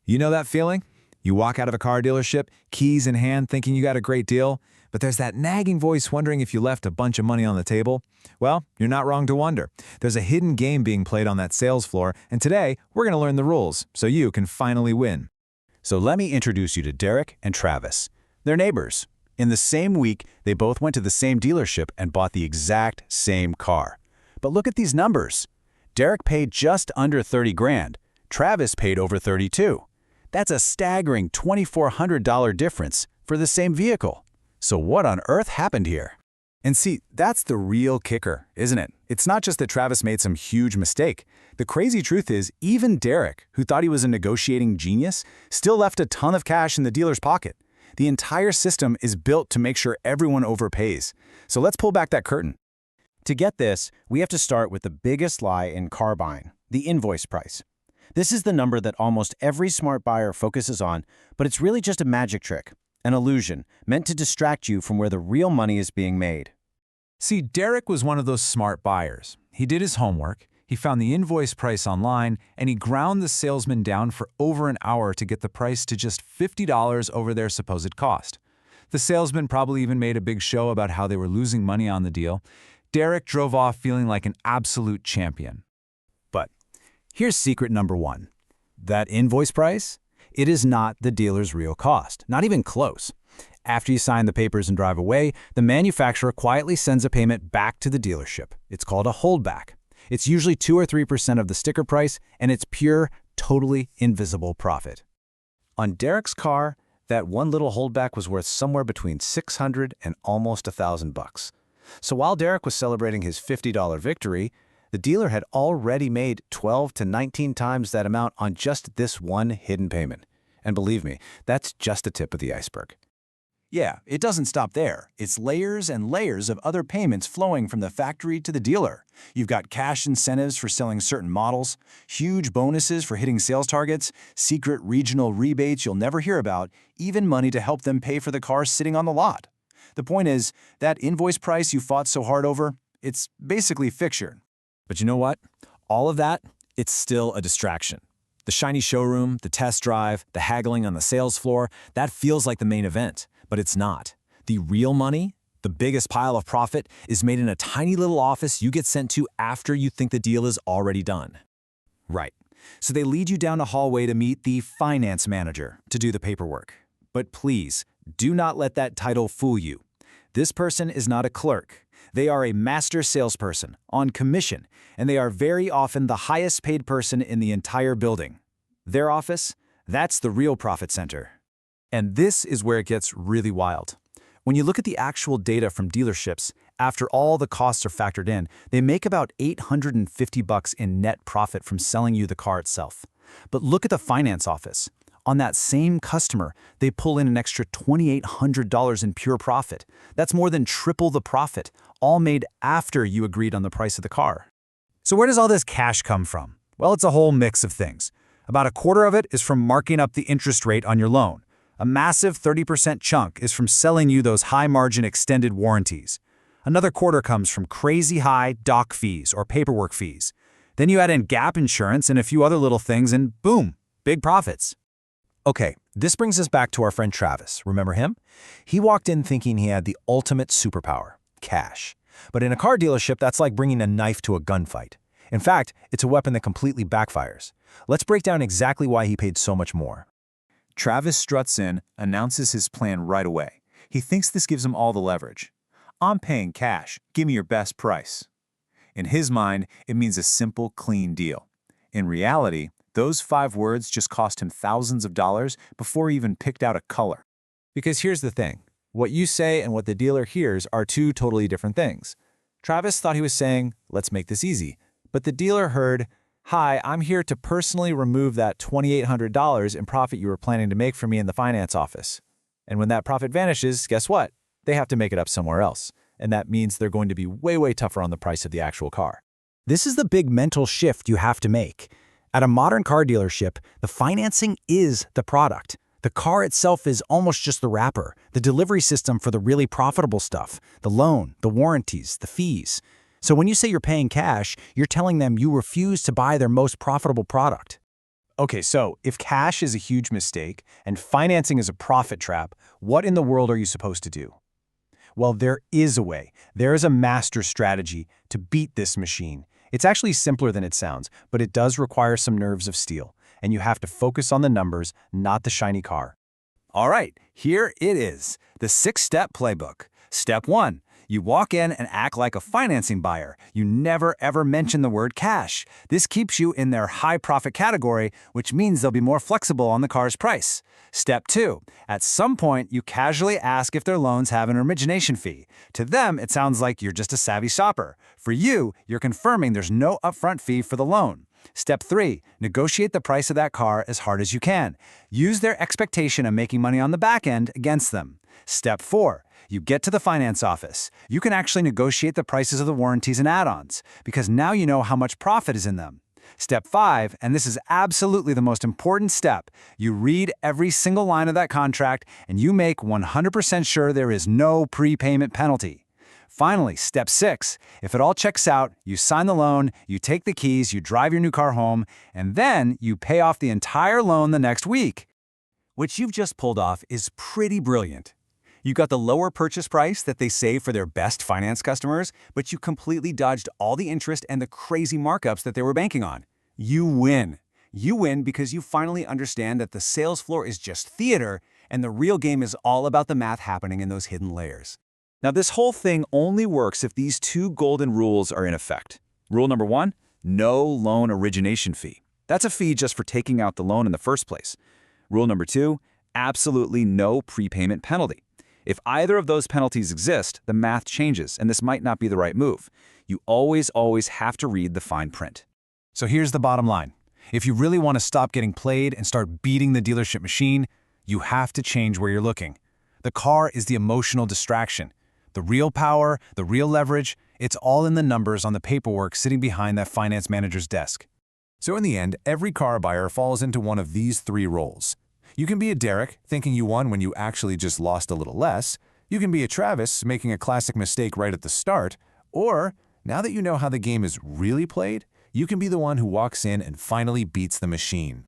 You know that feeling? You walk out of a car dealership, keys in hand, thinking you got a great deal, but there's that nagging voice wondering if you left a bunch of money on the table. Well, you're not wrong to wonder. There's a hidden game being played on that sales floor, and today we're going to learn the rules so you can finally win. So let me introduce you to Derek and Travis. They're neighbors. In the same week, they both went to the same dealership and bought the exact same car. But look at these numbers. Derek paid just under 30 grand. Travis paid over 32. That's a staggering $2,400 difference for the same vehicle. So what on earth happened here? And see, that's the real kicker, isn't it? It's not just that Travis made some huge mistake. The crazy truth is, even Derek, who thought he was a negotiating genius, still left a ton of cash in the dealer's pocket. The entire system is built to make sure everyone overpays. So let's pull back that curtain. To get this, we have to start with the biggest lie in car buying, the invoice price. This is the number that almost every smart buyer focuses on, but it's really just a magic trick, an illusion meant to distract you from where the real money is being made. See, Derek was one of those smart buyers. He did his homework, he found the invoice price online, and he ground the salesman down for over an hour to get the price to just $50 over their supposed cost. The salesman probably even made a big show about how they were losing money on the deal. Derek drove off feeling like an absolute champion. But here's secret number one. That invoice price? It is not the dealer's real cost, not even close. After you sign the papers and drive away, the manufacturer quietly sends a payment back to the dealership. It's called a holdback. It's usually 2 or 3% of the sticker price, and it's pure, totally invisible profit. On Derek's car, that one little holdback was worth somewhere between $600 and almost $1,000. So while Derek was celebrating his $50 victory, the dealer had already made 12 to 19 times that amount on just this one hidden payment. And believe me, that's just the tip of the iceberg. Yeah, it doesn't stop there. It's layers and layers of other payments flowing from the factory to the dealer. You've got cash incentives for selling certain models, huge bonuses for hitting sales targets, secret regional rebates you'll never hear about, even money to help them pay for the cars sitting on the lot. The point is, that invoice price you fought so hard over, it's basically fiction. But you know what? All of that, it's still a distraction. The shiny showroom, the test drive, the haggling on the sales floor, that feels like the main event, but it's not. The real money, the biggest pile of profit, is made in a tiny little office you get sent to after you think the deal is already done. Right. So they lead you down a hallway to meet the finance manager to do the paperwork. But please, do not let that title fool you. This person is not a clerk. They are a master salesperson on commission, and they are very often the highest paid person in the entire building. Their office, that's the real profit center. And this is where it gets really wild. When you look at the actual data from dealerships, after all the costs are factored in, they make about $850 in net profit from selling you the car itself. But look at the finance office. On that same customer, they pull in an extra $2,800 in pure profit. That's more than triple the profit, all made after you agreed on the price of the car. So where does all this cash come from? Well, it's a whole mix of things. About a quarter of it is from marking up the interest rate on your loan. A massive 30% chunk is from selling you those high-margin extended warranties. Another quarter comes from crazy high doc fees or paperwork fees. Then you add in gap insurance and a few other little things and boom, big profits. Okay, this brings us back to our friend Travis. Remember him? He walked in thinking he had the ultimate superpower, cash. But in a car dealership, that's like bringing a knife to a gunfight. In fact, it's a weapon that completely backfires. Let's break down exactly why he paid so much more. Travis struts in, announces his plan right away. He thinks this gives him all the leverage. I'm paying cash. Give me your best price. In his mind, it means a simple, clean deal. In reality, those 5 words just cost him thousands of dollars before he even picked out a color. Because here's the thing. What you say and what the dealer hears are two totally different things. Travis thought he was saying, let's make this easy. But the dealer heard, hi, I'm here to personally remove that $2,800 in profit you were planning to make for me in the finance office. And when that profit vanishes, guess what? They have to make it up somewhere else. And that means they're going to be way, way tougher on the price of the actual car. This is the big mental shift you have to make. At a modern car dealership, the financing is the product. The car itself is almost just the wrapper, the delivery system for the really profitable stuff, the loan, the warranties, the fees. So when you say you're paying cash, you're telling them you refuse to buy their most profitable product. Okay, so if cash is a huge mistake and financing is a profit trap, what in the world are you supposed to do? Well, there is a way. There is a master strategy to beat this machine. It's actually simpler than it sounds, but it does require some nerves of steel, and you have to focus on the numbers, not the shiny car. All right, here it is, the 6-step playbook. Step 1. You walk in and act like a financing buyer. You never ever mention the word cash. This keeps you in their high profit category, which means they'll be more flexible on the car's price. Step 2. At some point, you casually ask if their loans have an origination fee. To them, it sounds like you're just a savvy shopper. For you, you're confirming there's no upfront fee for the loan. Step 3. Negotiate the price of that car as hard as you can. Use their expectation of making money on the back end against them. Step 4. You get to the finance office. You can actually negotiate the prices of the warranties and add-ons, because now you know how much profit is in them. Step 5, and this is absolutely the most important step, you read every single line of that contract and you make 100% sure there is no prepayment penalty. Finally, step 6, if it all checks out, you sign the loan, you take the keys, you drive your new car home, and then you pay off the entire loan the next week. What you've just pulled off is pretty brilliant. You got the lower purchase price that they save for their best finance customers, but you completely dodged all the interest and the crazy markups that they were banking on. You win. You win because you finally understand that the sales floor is just theater, and the real game is all about the math happening in those hidden layers. Now, this whole thing only works if these 2 golden rules are in effect. Rule number 1, no loan origination fee. That's a fee just for taking out the loan in the first place. Rule number 2, absolutely no prepayment penalty. If either of those penalties exist, the math changes, and this might not be the right move. You always have to read the fine print. So here's the bottom line. If you really want to stop getting played and start beating the dealership machine, you have to change where you're looking. The car is the emotional distraction. The real power, the real leverage, it's all in the numbers on the paperwork sitting behind that finance manager's desk. So in the end, every car buyer falls into one of these 3 roles. You can be a Derek, thinking you won when you actually just lost a little less. You can be a Travis, making a classic mistake right at the start. Or, now that you know how the game is really played, you can be the one who walks in and finally beats the machine.